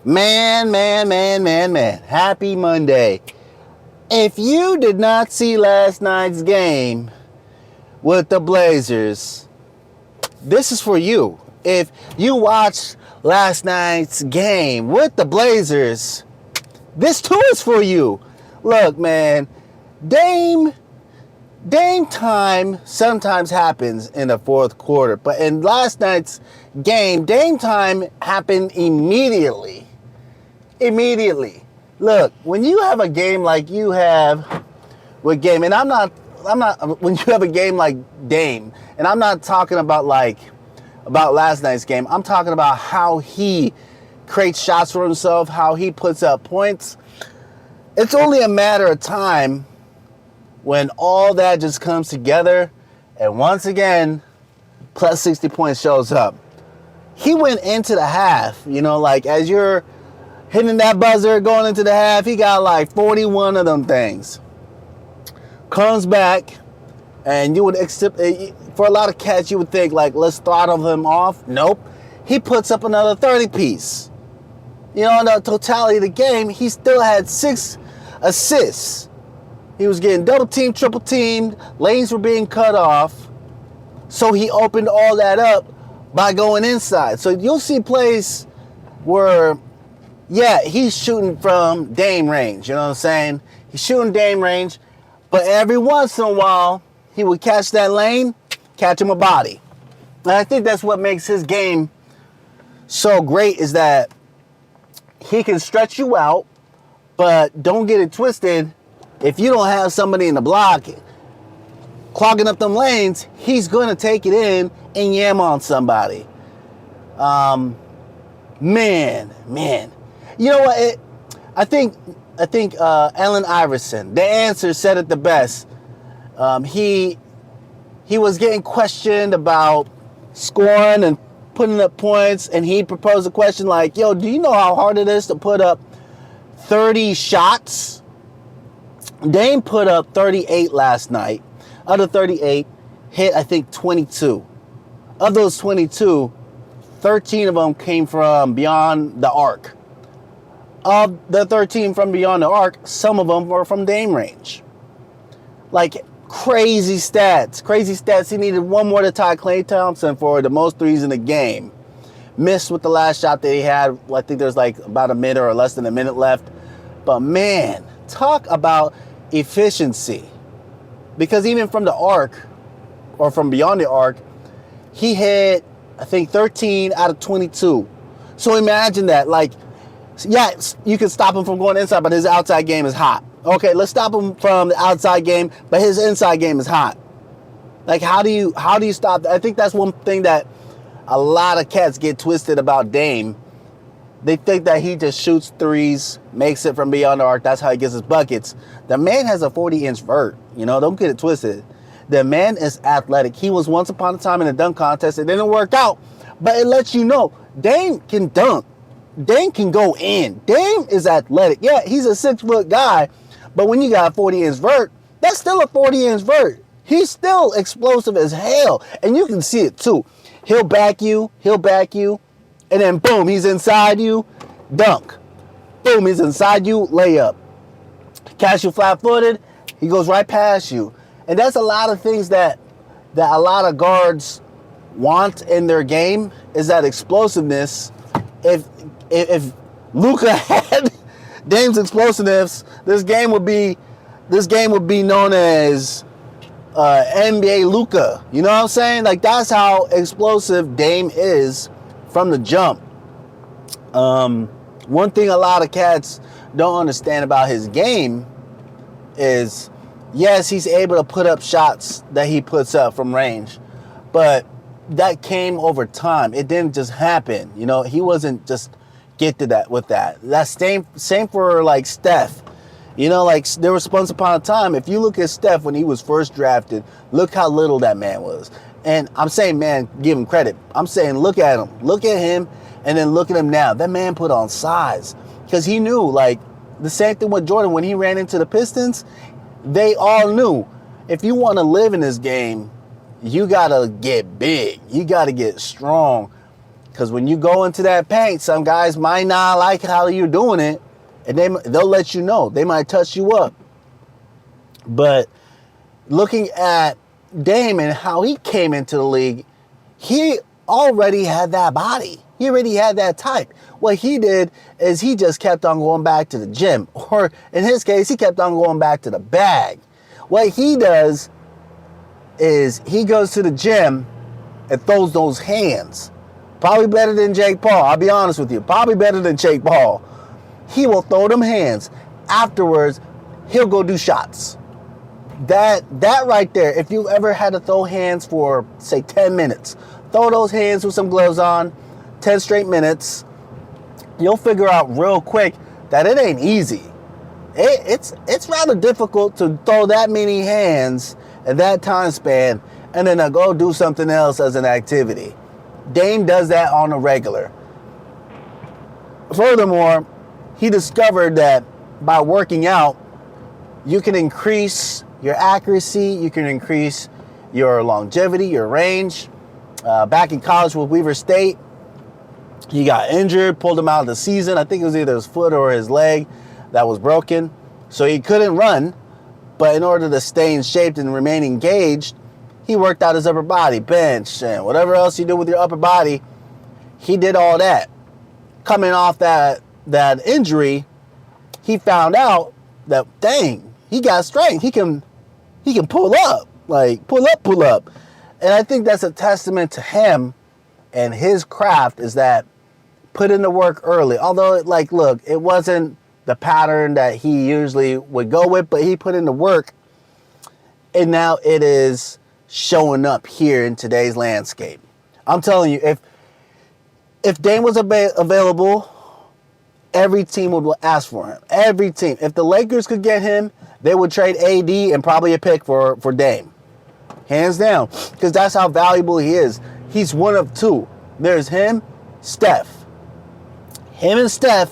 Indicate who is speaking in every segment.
Speaker 1: Man. Happy Monday. If you did not see last night's game with the Blazers, this is for you. If you watched last night's game with the Blazers, this too is for you. Look, man, Dame time sometimes happens in the fourth quarter, but in last night's game, Dame time happened immediately. Look, when you have a game like you have with Game, and I'm not, when you have a game like Dame, and I'm not talking about last night's game, I'm talking about how he creates shots for himself, how he puts up points. It's only a matter of time when all that just comes together, and once again, plus 60 points shows up. He went into the half, as you're hitting that buzzer going into the half, he got like 41 of them things. Comes back, and you would accept, for a lot of cats, you would think, let's throttle him off. Nope. He puts up another 30 piece. In the totality of the game, he still had 6 assists. He was getting double teamed, triple teamed, lanes were being cut off. So he opened all that up by going inside. So you'll see plays where, he's shooting from Dame range, you know what I'm saying? He's shooting Dame range, but every once in a while, he would catch that lane, catch him a body. And I think that's what makes his game so great, is that he can stretch you out, but don't get it twisted. If you don't have somebody in the block clogging up them lanes, he's going to take it in and yam on somebody. Man. You know what? I think Allen Iverson, the answer, said it the best. He was getting questioned about scoring and putting up points, and he proposed a question like, do you know how hard it is to put up 30 shots? Dame put up 38 last night. Out of 38, hit, I think, 22. Of those 22, 13 of them came from beyond the arc. Of the 13 from beyond the arc, some of them were from Dame range. Crazy stats. He needed one more to tie Klay Thompson for the most threes in the game. Missed with the last shot that he had. I think there's about a minute or less than a minute left. But man, talk about efficiency. Because even from the arc, or from beyond the arc, he hit, I think, 13 out of 22. So imagine that. You can stop him from going inside, but his outside game is hot. Okay, let's stop him from the outside game, but his inside game is hot. How do you stop that? I think that's one thing that a lot of cats get twisted about Dame. They think that he just shoots threes, makes it from beyond the arc. That's how he gets his buckets. The man has a 40-inch vert. Don't get it twisted. The man is athletic. He was once upon a time in a dunk contest. It didn't work out, but it lets you know Dame can dunk. Dame can go in. Dame is athletic. Yeah, he's a 6-foot guy, but when you got a 40-inch vert, that's still a 40-inch vert. He's still explosive as hell, and you can see it too. He'll back you, and then boom, he's inside you, dunk. Boom, he's inside you, layup. Catch you flat-footed, he goes right past you. And that's a lot of things that a lot of guards want in their game, is that explosiveness. If Luka had Dame's explosiveness, this game would be known as NBA Luka. You know what I'm saying? That's how explosive Dame is from the jump. One thing a lot of cats don't understand about his game is, yes, he's able to put up shots that he puts up from range, but that came over time. It didn't just happen. He wasn't just gifted that with that. That's same for Steph. There was once upon a time, if you look at Steph when he was first drafted, look how little that man was. And I'm saying, man, give him credit. I'm saying, look at him, and then look at him now. That man put on size, because he knew, the same thing with Jordan when he ran into the Pistons. They all knew, if you want to live in this game, you got to get big. You got to get strong. Because when you go into that paint, some guys might not like how you're doing it, and they'll let you know. They might touch you up. But looking at Dame and how he came into the league, he already had that body. He already had that type. What he did is he just kept on going back to the gym. Or in his case, he kept on going back to the bag. What he does is he goes to the gym and throws those hands. Probably better than Jake Paul. I'll be honest with you. Probably better than Jake Paul. He will throw them hands. Afterwards, he'll go do shots. That right there, if you ever had to throw hands for, say, 10 minutes, throw those hands with some gloves on, 10 straight minutes, you'll figure out real quick that it ain't easy. It's rather difficult to throw that many hands at that time span and then go do something else as an activity. Dame does that on a regular. Furthermore, he discovered that by working out, you can increase your accuracy, you can increase your longevity, your range. Back in college with Weaver State, he got injured, pulled him out of the season. I think it was either his foot or his leg that was broken. So he couldn't run, but in order to stay in shape and remain engaged, he worked out his upper body, bench, and whatever else you do with your upper body, he did all that. Coming off that injury, he found out that, dang, he got strength. He can pull up, like pull up. And I think that's a testament to him and his craft, is that put in the work early. Although, look, it wasn't the pattern that he usually would go with, but he put in the work, and now it is showing up here in today's landscape. I'm telling you, if Dame was available, every team would ask for him. Every team. If the Lakers could get him, they would trade AD and probably a pick for Dame. Hands down. Because that's how valuable he is. He's one of two. There's him, Steph. Him and Steph,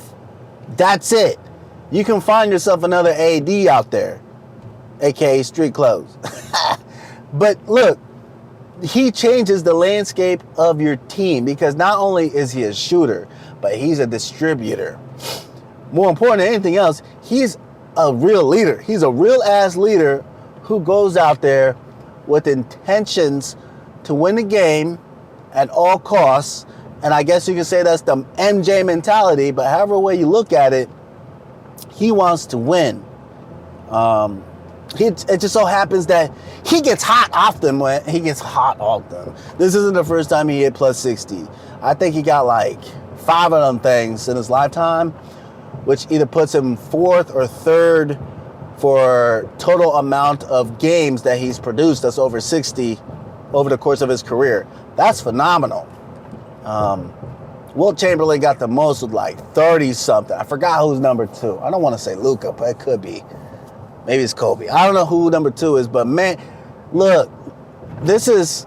Speaker 1: that's it. You can find yourself another AD out there, aka street clothes. But look, he changes the landscape of your team, because not only is he a shooter, but he's a distributor. More important than anything else, he's a real leader. He's a real ass leader who goes out there with intentions to win the game at all costs. And I guess you could say that's the MJ mentality, but however way you look at it, he wants to win. It just so happens that he gets hot often. This isn't the first time he hit plus 60. I think he got like 5 of them things in his lifetime, which either puts him 4th or 3rd for total amount of games that he's produced. That's over 60 over the course of his career. That's phenomenal. Wilt Chamberlain got the most with like 30 something. I forgot who's number 2. I don't want to say Luka, but it could be. Maybe it's Kobe. I don't know who number 2 is, but man, look, this is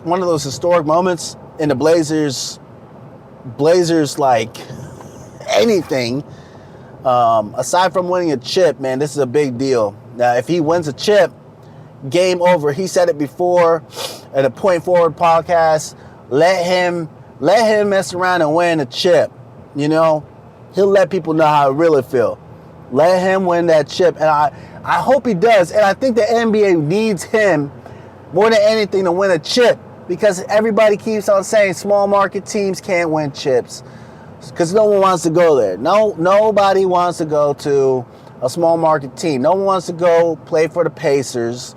Speaker 1: one of those historic moments in the Blazers like anything. Aside from winning a chip, man, this is a big deal. Now, if he wins a chip, game over. He said it before at a Point Forward podcast. Let him mess around and win a chip. You know, he'll let people know how it really feels. Let him win that chip, and I hope he does. And I think the NBA needs him more than anything to win a chip, because everybody keeps on saying small market teams can't win chips because no one wants to go there. Nobody wants to go to a small market team. No one wants to go play for the Pacers.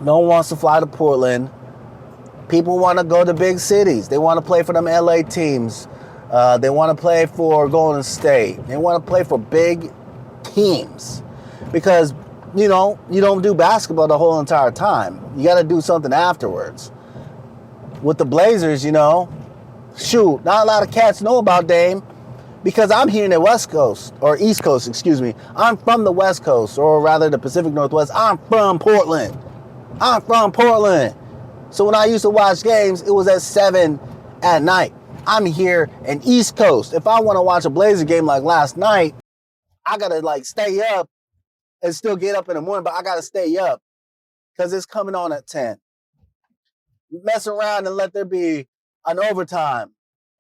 Speaker 1: No one wants to fly to Portland. People want to go to big cities. They want to play for them LA teams. They want to play for Golden State. They want to play for big teams, because, you know, you don't do basketball the whole entire time. You got to do something afterwards. With the Blazers, you know, shoot, not a lot of cats know about Dame, because I'm here in the West Coast, or East Coast, excuse me. I'm from the West Coast, or rather the Pacific Northwest. I'm from Portland. So when I used to watch games, it was at 7 at night. I'm here in East Coast. If I want to watch a Blazer game like last night, I got to like stay up and still get up in the morning, but I got to stay up because it's coming on at 10. Mess around and let there be an overtime.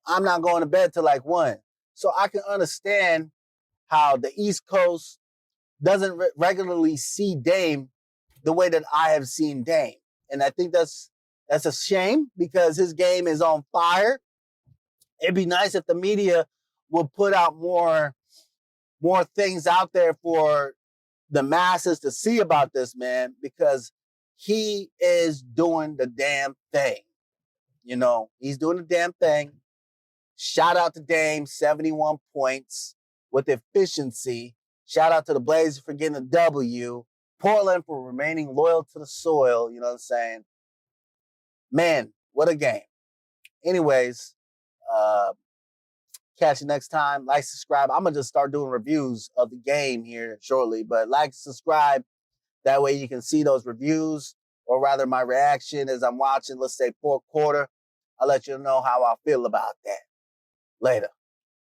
Speaker 1: I'm not going to bed till like 1. So I can understand how the East Coast doesn't regularly see Dame the way that I have seen Dame. And I think that's a shame because his game is on fire. It'd be nice if the media would put out more things out there for the masses to see about this man, because he is doing the damn thing. You know, he's doing the damn thing. Shout out to Dame, 71 points with efficiency. Shout out to the Blazers for getting a W. Portland for remaining loyal to the soil. You know what I'm saying? Man, what a game. Anyways, catch you next time. Like, subscribe. I'm going to just start doing reviews of the game here shortly. But like, subscribe. That way you can see those reviews, or rather my reaction as I'm watching, let's say, fourth quarter. I'll let you know how I feel about that. Later.